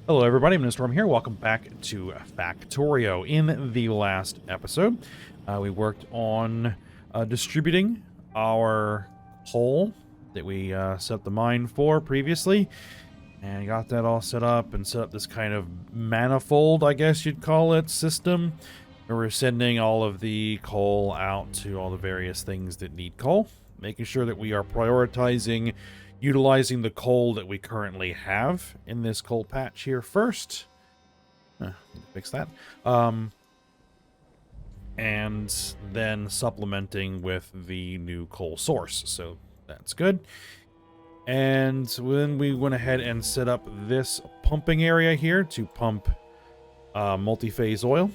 Hello everybody, I'm Storm here. Welcome back to Factorio. In the last episode, we worked on distributing our coal that we set up the mine for previously, and got that all set up and set up this kind of manifold, I guess you'd call it, system, where we're sending all of the coal out to all the various things that need coal, making sure that we are prioritizing utilizing the coal that we currently have in this coal patch here first. Fix that. And then supplementing with the new coal source. So that's good. And then we went ahead and set up this pumping area here to pump multi-phase oil.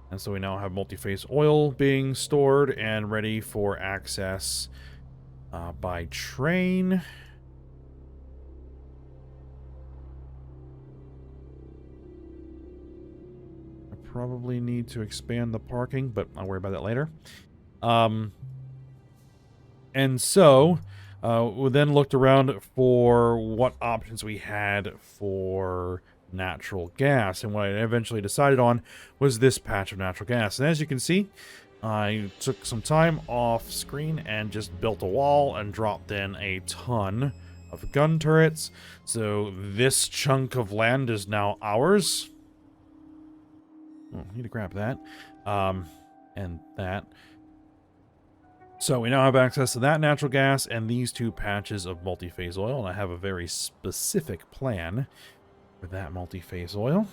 And so we now have multi-phase oil being stored and ready for access by train. I probably need to expand the parking, but I'll worry about that later. And so we then looked around for what options we had for natural gas, and what I eventually decided on was this patch of natural gas. And as you can see, I took some time off screen and just built a wall and dropped in a ton of gun turrets. So this chunk of land is now ours. Oh, need to grab that. And that. So we now have access to that natural gas and these two patches of multi-phase oil. And I have a very specific plan for that multi-phase oil.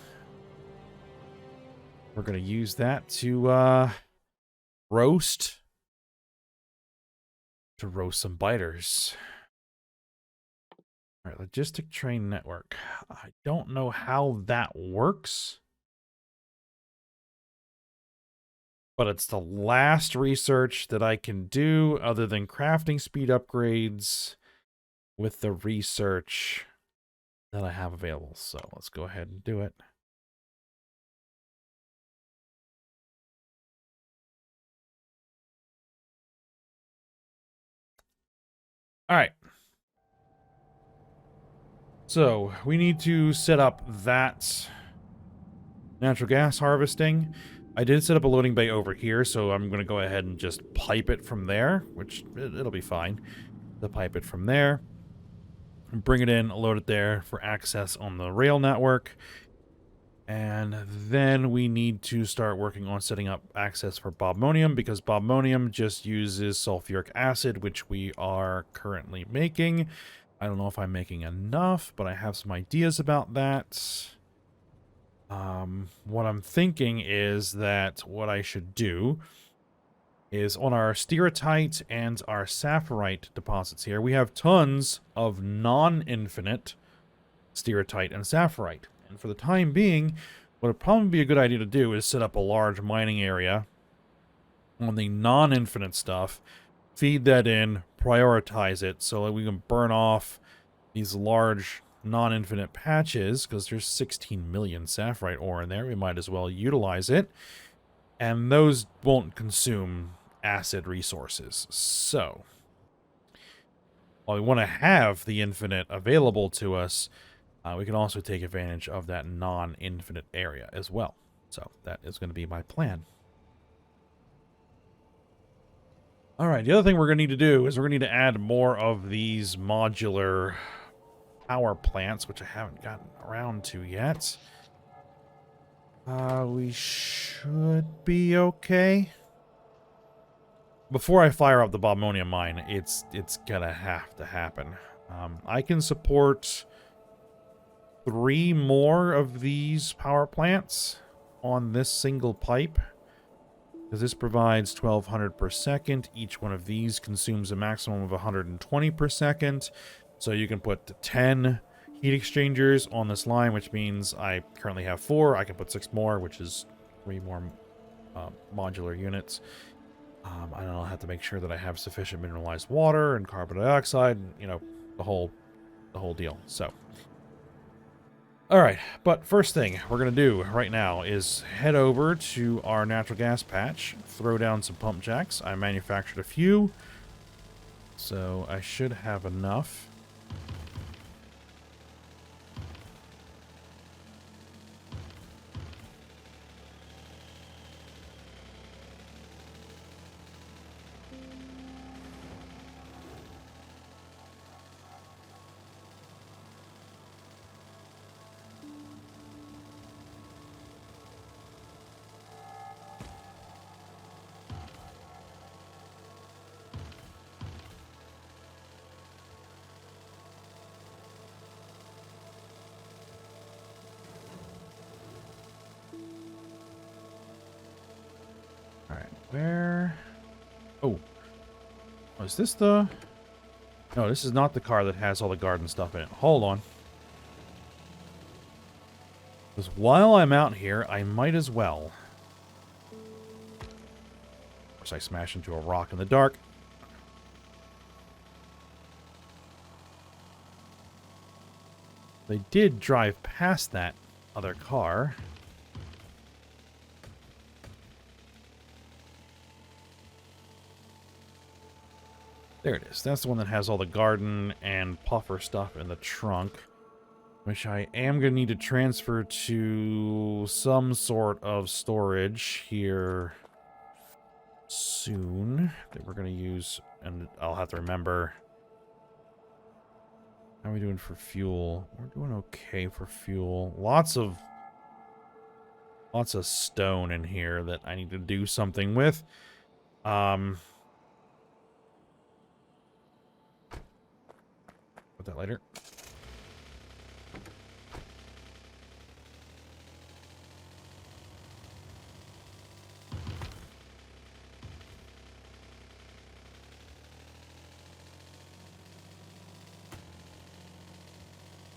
We're going to use that to roast some biters. All right, logistic train network. I don't know how that works, but it's the last research that I can do other than crafting speed upgrades with the research that I have available. So let's go ahead and do it. All right. So we need to set up that natural gas harvesting. I did set up a loading bay over here, so I'm going to go ahead and just pipe it from there, which it'll be fine to pipe it from there. Bring it in, load it there for access on the rail network. And then we need to start working on setting up access for Bobmonium, because Bobmonium just uses sulfuric acid, which we are currently making. I don't know if I'm making enough, but I have some ideas about that. What I'm thinking is that what I should do is on our stereotyte and our sapphirite deposits here, we have tons of non-infinite stereotyte and sapphirite. And for the time being, what would probably be a good idea to do is set up a large mining area on the non-infinite stuff, feed that in, prioritize it so that we can burn off these large non-infinite patches, because there's 16 million sapphirite ore in there. We might as well utilize it. And those won't consume acid resources. So, while we want to have the infinite available to us, we can also take advantage of that non-infinite area as well. So that is going to be my plan. All right, the other thing we're going to need to do is we're going to need to add more of these modular power plants, which I haven't gotten around to yet. We should be okay. Before I fire up the Bobmonium mine, it's gonna have to happen. I can support 3 more of these power plants on this single pipe, because this provides 1200 per second. Each one of these consumes a maximum of 120 per second. So you can put 10 heat exchangers on this line, which means I currently have 4. I can put 6 more, which is 3 more modular units. And I'll have to make sure that I have sufficient mineralized water and carbon dioxide, and, you know, the whole deal. So, all right. But first thing we're gonna do right now is head over to our natural gas patch, throw down some pump jacks. I manufactured a few, so I should have enough. Where? Oh. Oh, is this the... No, this is not the car that has all the garden stuff in it. Hold on. Because while I'm out here, I might as well. Of course, I smash into a rock in the dark. They did drive past that other car. There it is. That's the one that has all the garden and puffer stuff in the trunk. Which I am going to need to transfer to some sort of storage here soon. That we're going to use, and I'll have to remember. How are we doing for fuel? We're doing okay for fuel. Lots of stone in here that I need to do something with. Put that later.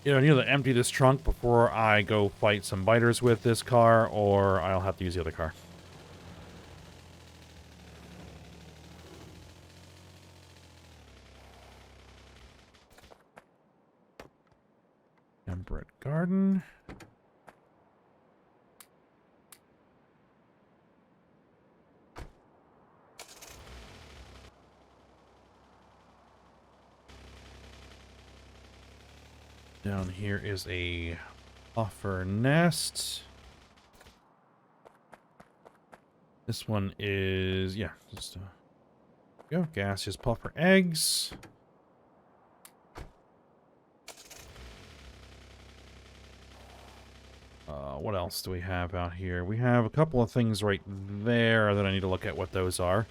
You know, I need to empty this trunk before I go fight some biters with this car, or I'll have to use the other car. Temperate garden. Down here is a puffer nest. This one is, yeah, just go. Gaseous puffer eggs. What else do we have out here? We have a couple of things right there that I need to look at what those are.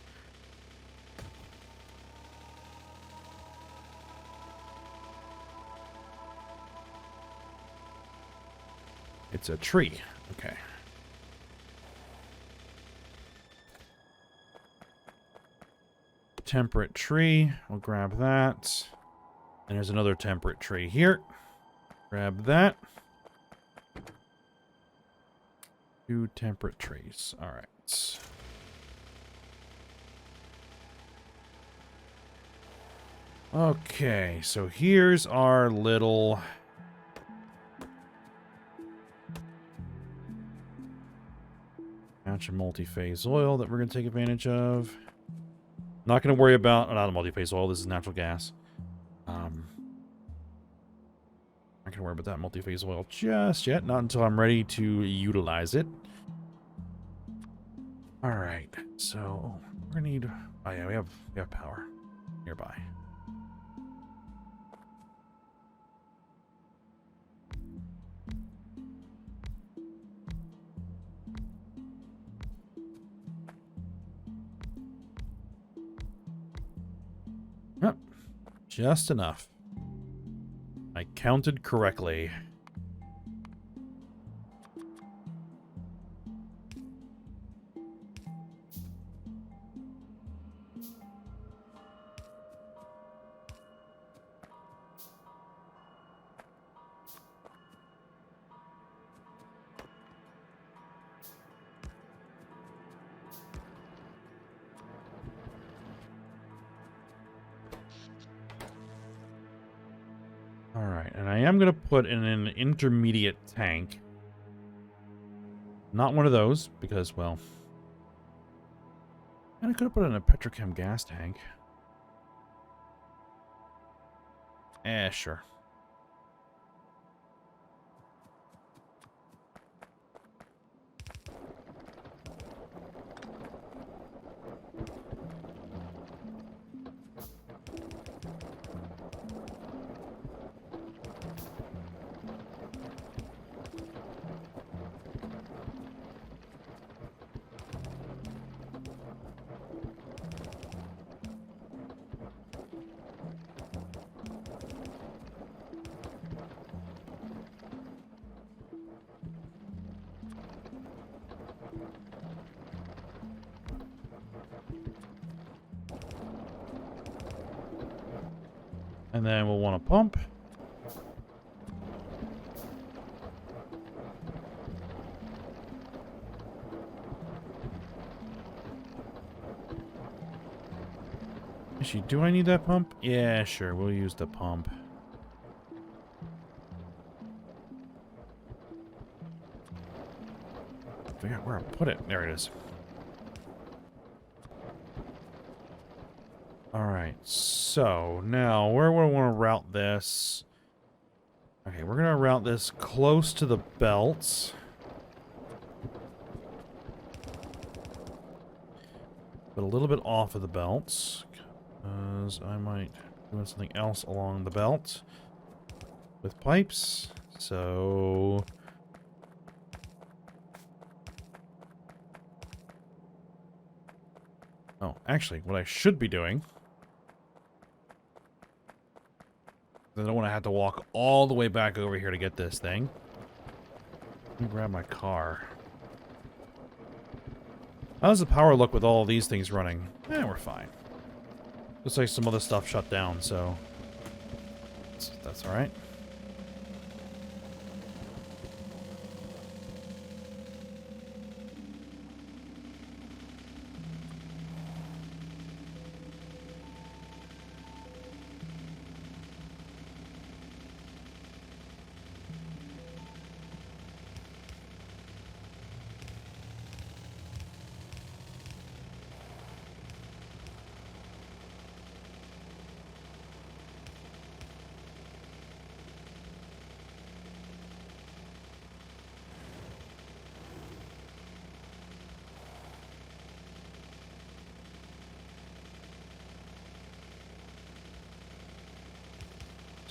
It's a tree. Okay. Temperate tree. We'll grab that. And there's another temperate tree here. Grab that. 2 temperate trees. All right. Okay, so here's our little... batch of multi-phase oil that we're going to take advantage of. Not going to worry about... not a multi-phase oil, this is natural gas. Not going to worry about that multi-phase oil just yet. Not until I'm ready to utilize it. Alright, so... we're going to need... oh yeah, we have power nearby. Yep, just enough. I counted correctly. Alright, and I am going to put in an intermediate tank. Not one of those, because, well... and I could have put in a petrochem gas tank. Sure. And then we'll want to pump. Actually, do I need that pump? Yeah, sure. We'll use the pump. Figure out where I put it. There it is. Alright, so now where would I want to route this? Okay, we're going to route this close to the belts. But a little bit off of the belts. Because I might do something else along the belt with pipes. So... oh, actually, what I should be doing... I don't want to have to walk all the way back over here to get this thing. Let me grab my car. How does the power look with all these things running? Eh, we're fine. Looks like some other stuff shut down, so... that's alright.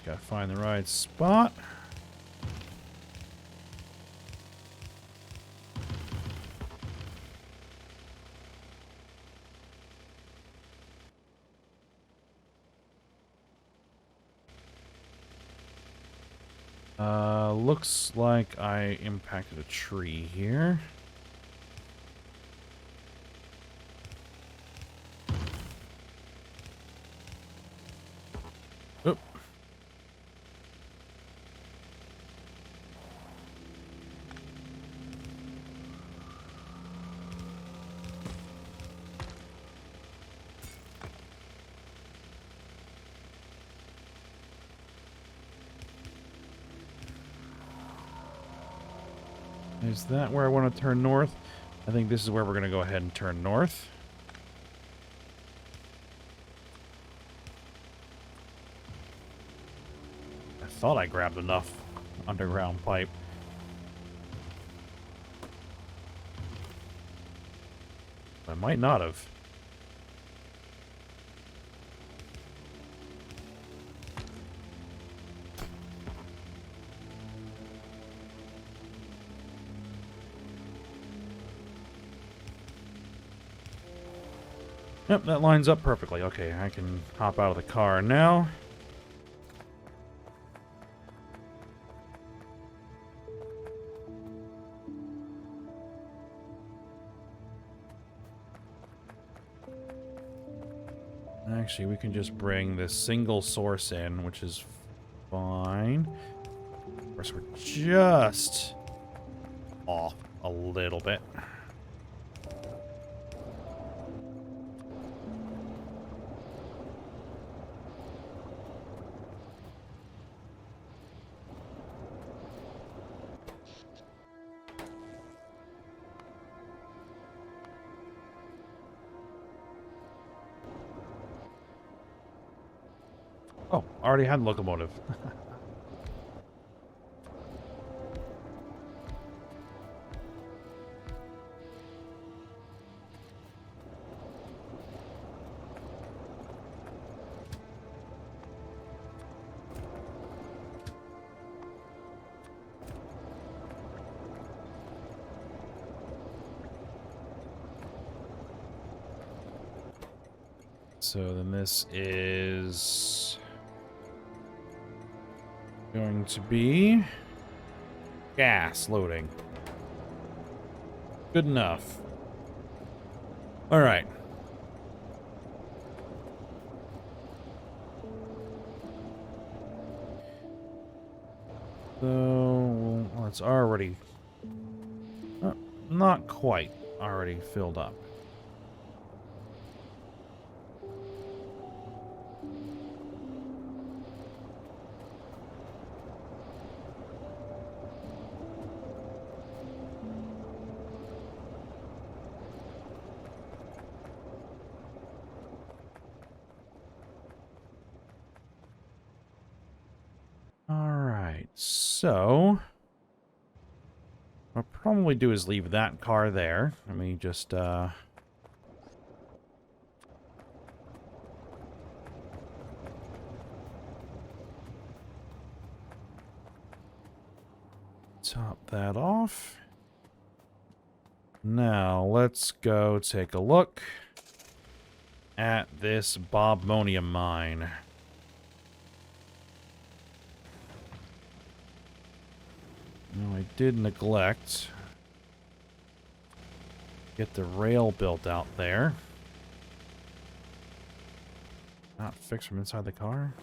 Gotta find the right spot. Looks like I impacted a tree here. Oop. Is that where I want to turn north? I think this is where we're going to go ahead and turn north. I thought I grabbed enough underground pipe. I might not have. Yep, that lines up perfectly. Okay, I can hop out of the car now. Actually, we can just bring this single source in, which is fine. Of course, we're just off a little bit. Oh, already had locomotive. So then this is going to be gas loading. Good enough. All right. So, well, it's already... not quite already filled up. Alright, so... what I'll probably do is leave that car there. Let me just, top that off. Now, let's go take a look at this Bobmonium mine. Now, I did neglect get the rail built out there. Not fixed from inside the car.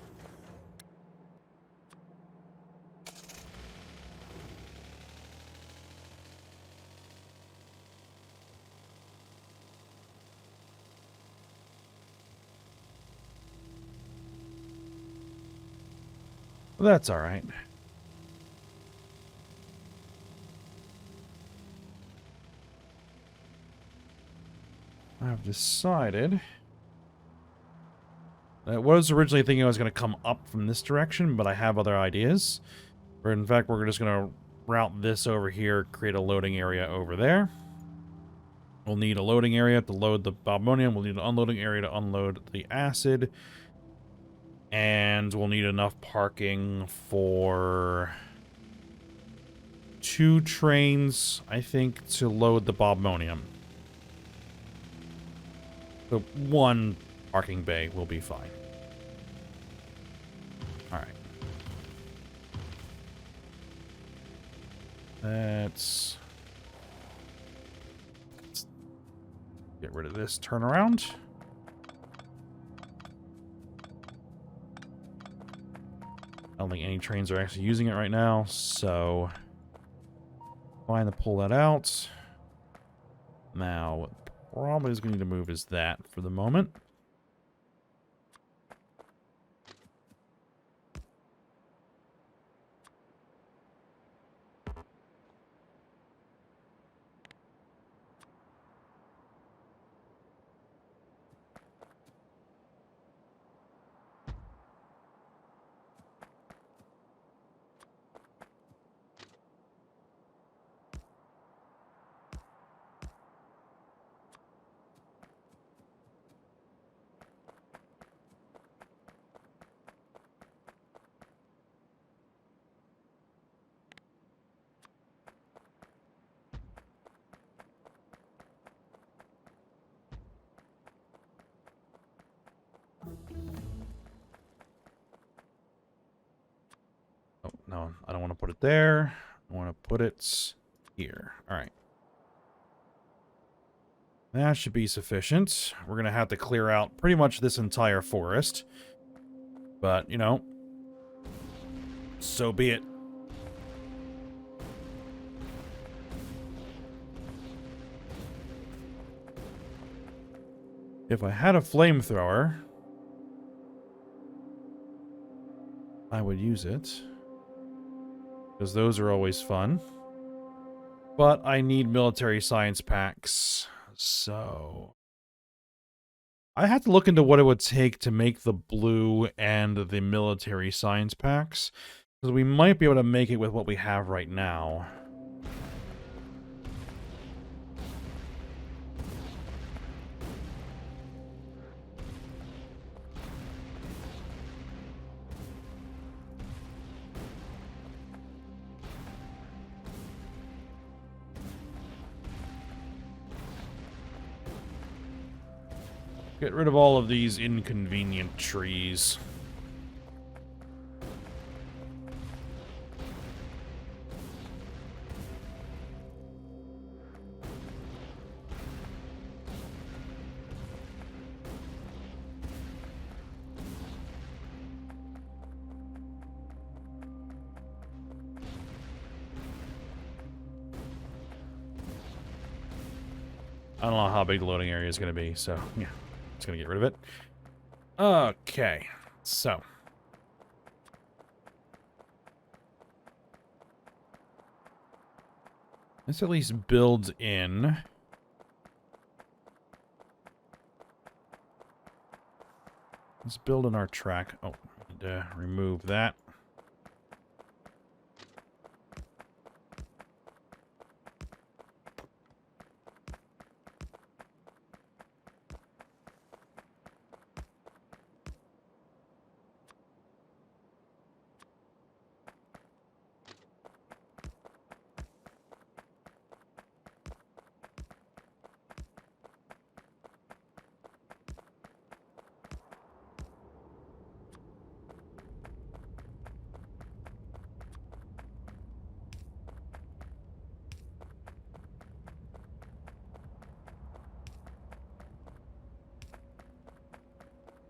Well, that's all right. I've decided that I was originally thinking I was going to come up from this direction, but I have other ideas. Or in fact, we're just going to route this over here, create a loading area over there. We'll need a loading area to load the Bobmonium. We'll need an unloading area to unload the acid. And we'll need enough parking for 2 trains, I think, to load the Bobmonium. So 1 parking bay will be fine. Alright. Let's get rid of this turnaround. I don't think any trains are actually using it right now, so fine to pull that out. Now, what probably is going to need to move is that for the moment. Oh, no, I don't want to put it there. I want to put it here. All right. That should be sufficient. We're going to have to clear out pretty much this entire forest. But, you know, so be it. If I had a flamethrower, I would use it. Because those are always fun. But I need military science packs. So I have to look into what it would take to make the blue and the military science packs. Because we might be able to make it with what we have right now. Get rid of all of these inconvenient trees. I don't know how big the loading area is going to be, so yeah, just going to get rid of it. Okay, so. Let's at least build in. Let's build in our track. Oh, need to remove that.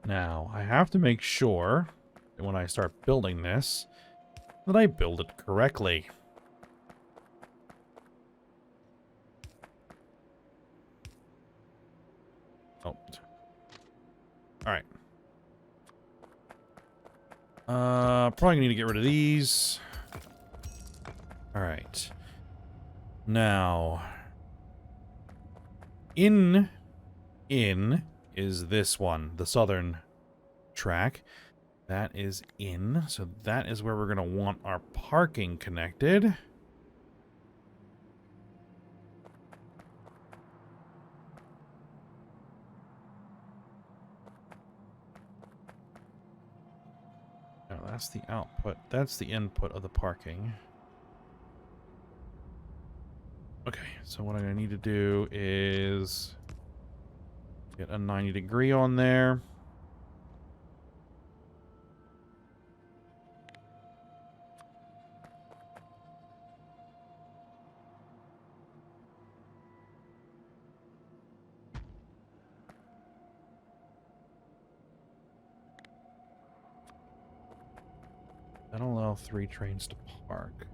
Now, I have to make sure that when I start building this, that I build it correctly. Oh. Alright. Probably need to get rid of these. Alright. Now, in is this one, the southern track. That is in, so that is where we're going to want our parking connected. Now that's the output, that's the input of the parking. Okay, so what I'm going to need to do is get a 90-degree on there. That'll allow 3 trains to park.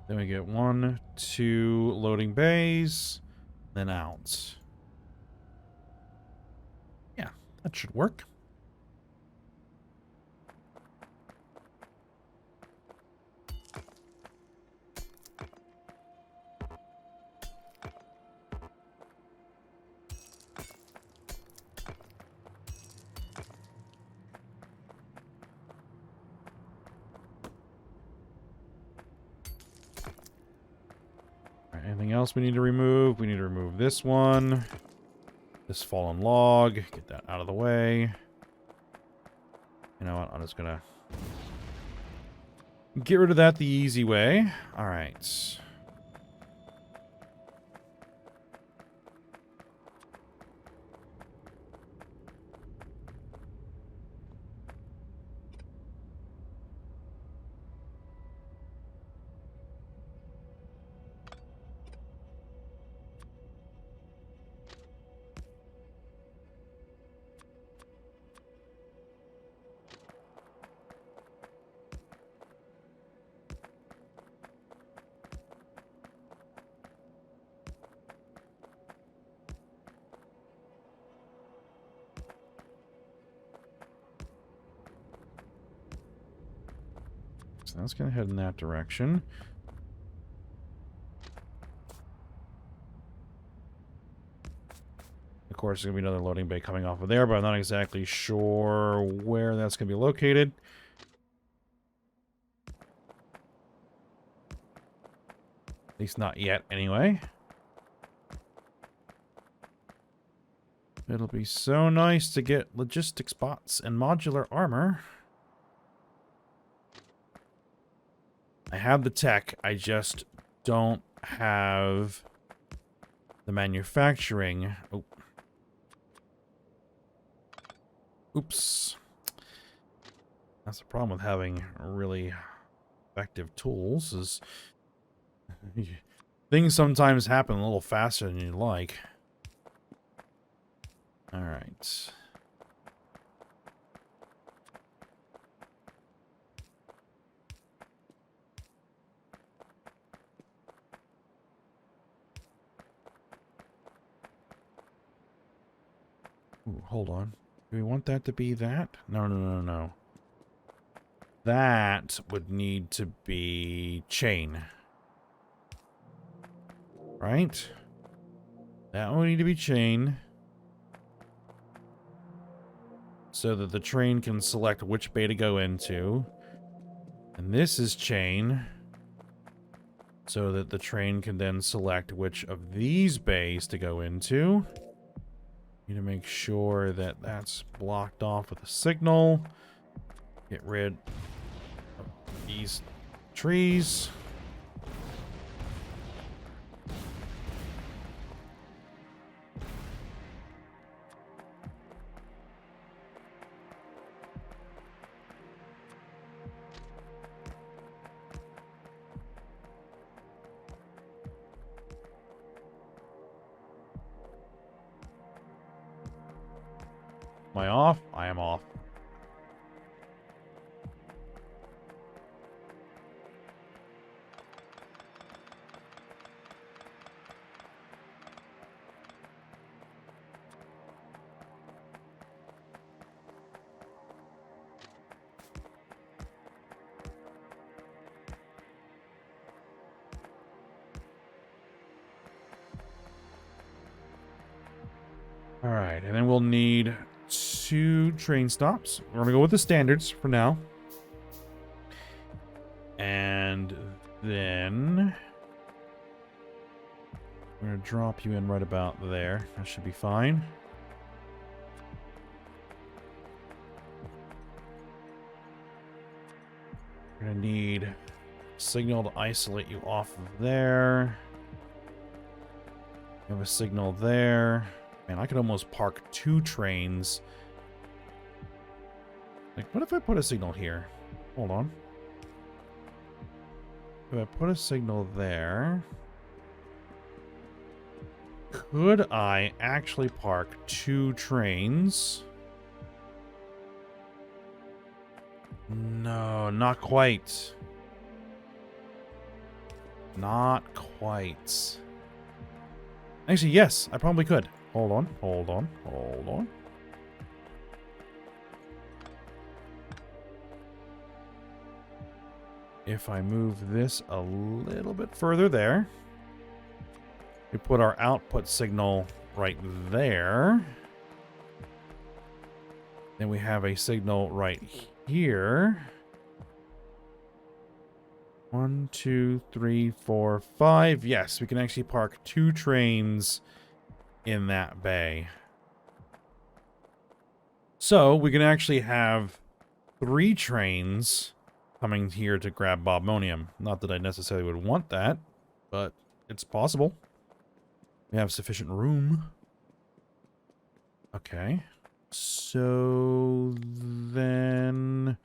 Then we get 1, 2 loading bays, then out. Yeah, that should work. Anything else we need to remove? We need to remove this one. This fallen log. Get that out of the way. You know what? I'm just gonna get rid of that the easy way. Alright. So that's gonna head in that direction. Of course, there's going to be another loading bay coming off of there, but I'm not exactly sure where that's going to be located. At least not yet, anyway. It'll be so nice to get logistics bots and modular armor. I have the tech, I just don't have the manufacturing. Oh. Oops. That's the problem with having really effective tools, is things sometimes happen a little faster than you'd like. Alright. Ooh, hold on. Do we want that to be that? No, no, no, no. That would need to be chain. Right? That would need to be chain. So that the train can select which bay to go into. And this is chain. So that the train can then select which of these bays to go into. Need to make sure that that's blocked off with a signal. Get rid of these trees. Am I off? I am off. Alright, and then we'll need 2 train stops. We're going to go with the standards for now. And then we're going to drop you in right about there. That should be fine. We're going to need a signal to isolate you off of there. We have a signal there. Man, I could almost park 2 trains. Like, what if I put a signal here? Hold on. If I put a signal there, could I actually park 2 trains? No, not quite. Not quite. Actually, yes, I probably could. Hold on, hold on, hold on. If I move this a little bit further there, we put our output signal right there. Then we have a signal right here. 1, 2, 3, 4, 5. Yes, we can actually park 2 trains in that bay. So we can actually have 3 trains coming here to grab Bobmonium. Not that I necessarily would want that, but it's possible. We have sufficient room. Okay. So then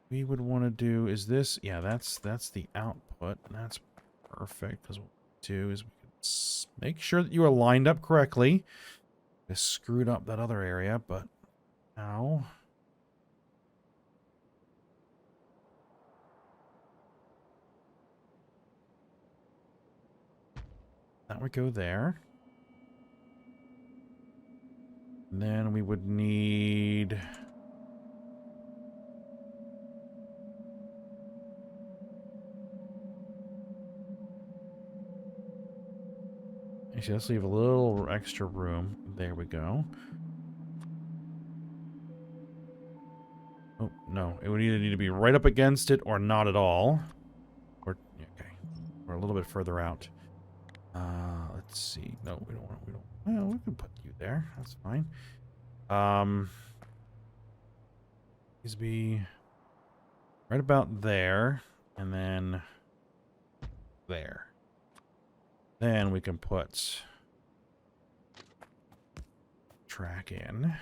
we would want to do is this. Yeah, that's the output. That's perfect because what we do is we can make sure that you are lined up correctly. I screwed up that other area, but now that would go there. And then we would need actually, let's leave a little extra room. There we go. Oh, no. It would either need to be right up against it or not at all. Or, okay. Or a little bit further out. Let's see. No, we don't want it. Well, we can put you there. That's fine. These be right about there. And then there. Then we can put track in.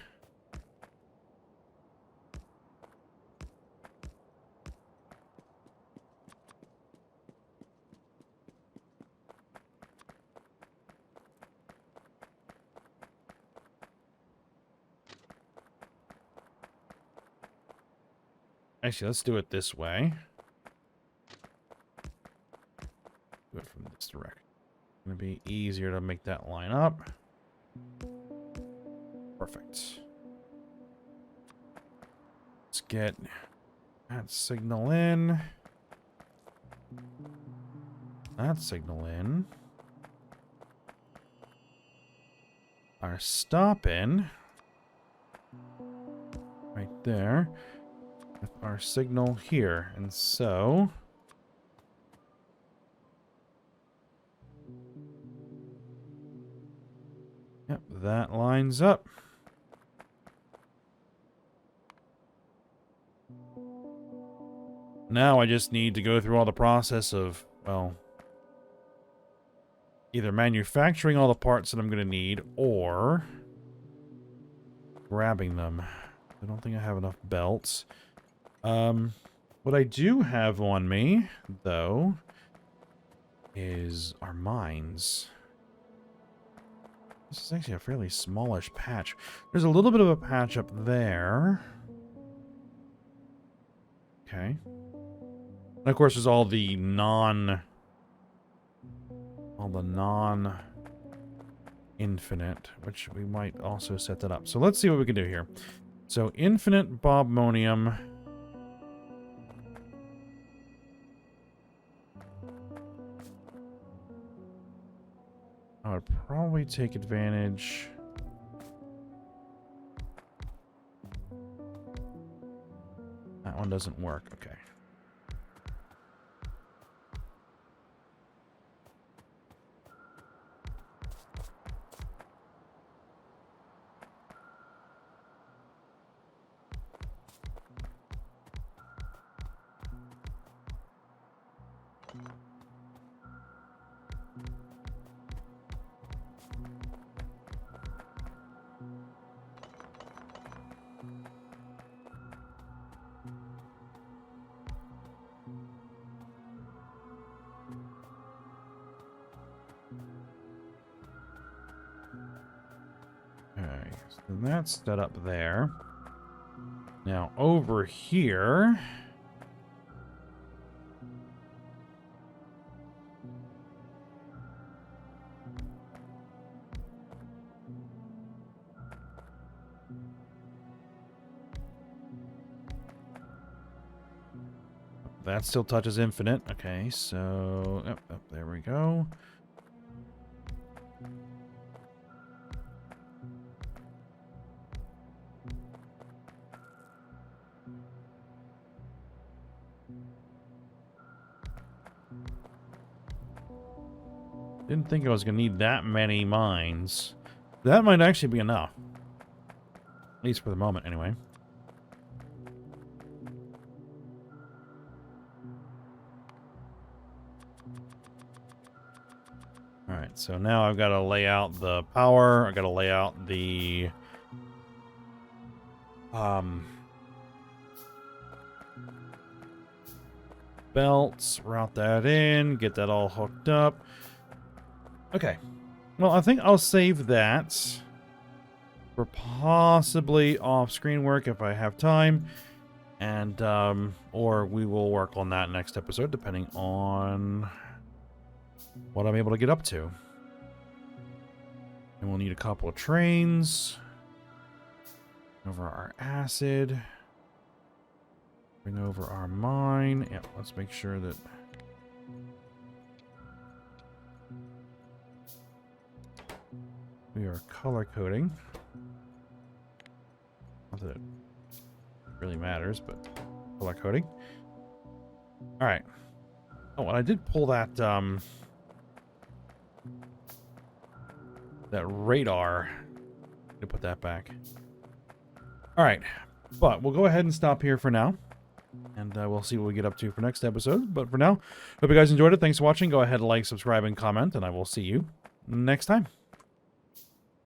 Actually, let's do it this way. Do it from this direction. It's going to be easier to make that line up. Perfect. Let's get that signal in. That signal in. Our stop in. Right there. With our signal here. And so... Yep, that lines up. Now I just need to go through all the process of, well, either manufacturing all the parts that I'm going to need or grabbing them. I don't think I have enough belts. What I do have on me, though, is our mines. This is actually a fairly smallish patch. There's a little bit of a patch up there. Okay. And of course, there's all the non-infinite, which we might also set that up. So let's see what we can do here. So infinite Bobmonium. I would probably take advantage. That one doesn't work. Okay. Okay, so that's set up there. Now over here, that still touches infinite. Okay, so there we go. Didn't think I was going to need that many mines. That might actually be enough. At least for the moment, anyway. Alright, so now I've got to lay out the power. I've got to lay out the... belts, route that in, get that all hooked up. Okay. Well, I think I'll save that for possibly off-screen work if I have time. And, or we will work on that next episode, depending on what I'm able to get up to. And we'll need a couple of trains. Over our acid. Bring over our mine. Yep, let's make sure that... we are color coding. Not that it really matters, but color coding. Alright. Oh, and I did pull that, that radar. To put that back. Alright. But we'll go ahead and stop here for now. And we'll see what we get up to for next episode. But for now, hope you guys enjoyed it. Thanks for watching. Go ahead and like, subscribe, and comment. And I will see you next time.